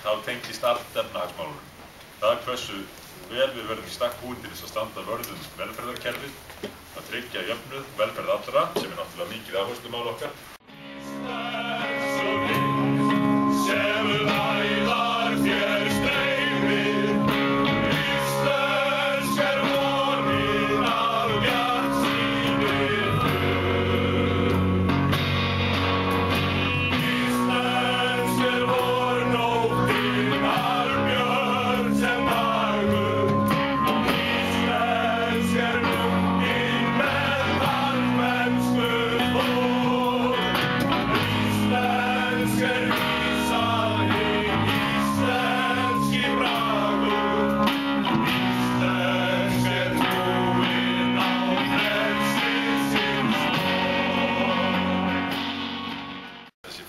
Þá tengist allt efnahagsmálunum. Það hversu vel við verðum í stakk búin til þess að standa vörð um velferðarkerfið, að tryggja jöfnuð, velferð allra, sem náttúrulega mikið áherslumál okkar.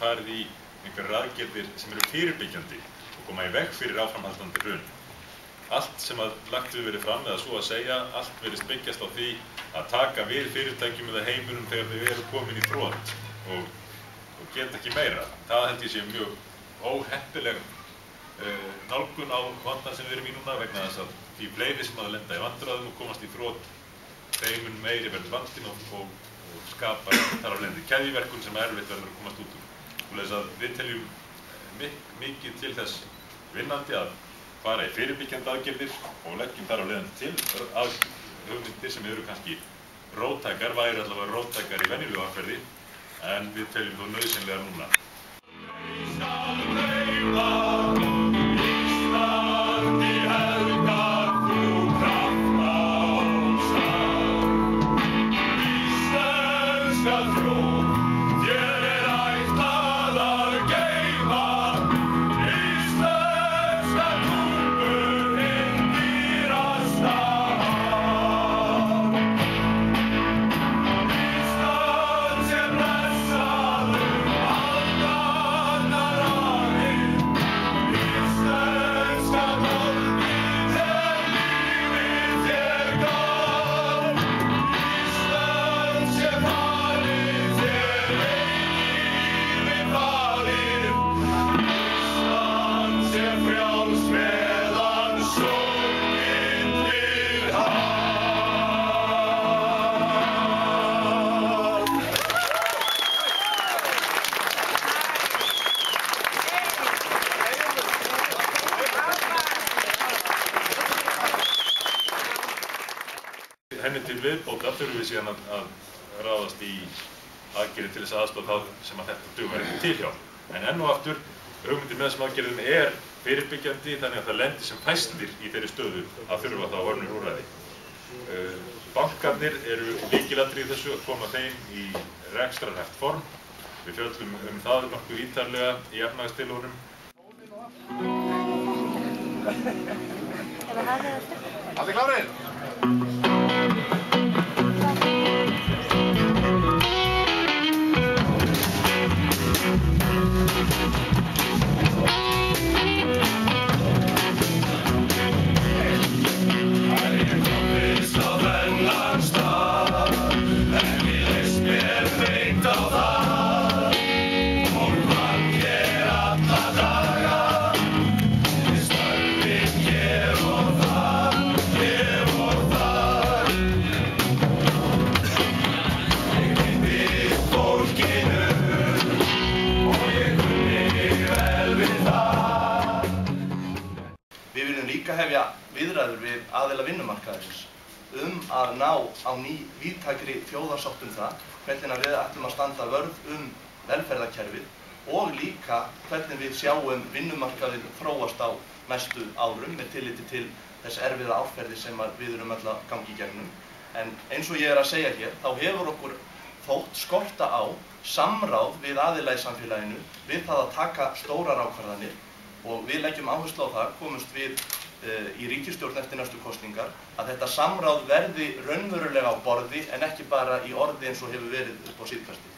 Farið í einhverjar aðgerðir sem eru fyrirbyggjandi og koma í veg fyrir áframhaldandi hrun. Allt sem lagt hefur verið fram, eða svo að segja, allt virðist byggjast á því að taka við fyrirtækjum eða heimilum þegar þau eru komin í þrot og geta ekki meira. Það held ég sé mjög óheppileg nálgun á vandann sem við erum í núna, vegna þess að því fleiri sem að lenda í vandræðum og komast í þrot, þeim mun meiri verður vandinn og skapar þar af leiðandi keðjuverkun sem erfitt verður að komast út úr. Við teljum mikið til þess vinnandi að fara í fyrirbyggjandi aðgerðir og leggjum þar á leiðandi til hugmyndir sem eru kannski róttækar, væru allavega róttækar í venjulegu árferði, en við teljum þó nauðsynlegar núna. Henni til viðbótar þurfum við síðan að ráðast í aðgerðir til þess að aðstoða það sem að þetta dugar ekki til hjá. En enn og aftur, hugmyndin með þessum aðgerðum fyrirbyggjandi, þannig að það lendir sem fæstir í þeirri stöðu að þurfa þá önnur úrræði. Bankarnir eru lykilatriði í þessu að koma þeim í rekstrarhæft form. Við fjöllum það nokkuð ítarlega í efnahagstillögunum. Allir klárir? Við viljum líka hefja viðræður við aðila vinnumarkaðarins að ná á víðtækri þjóðarsátt það hvernig við ætlum að standa vörð velferðarkerfið og líka hvernig við sjáum vinnumarkaðinn þróast á næstu árum með tilliti til þess erfiða árferði sem við erum öll að ganga í gegnum. En eins og ég að segja hér, þá hefur okkur þótt skorta á samráð við aðila í samfélaginu við það að taka stórar ákvarðanir og við leggjum áherslu á það, komumst við í ríkisstjórn eftir næstu kosningar, að þetta samráð verði raunverulega á borði en ekki bara í orði eins og hefur verið upp á síðkastið.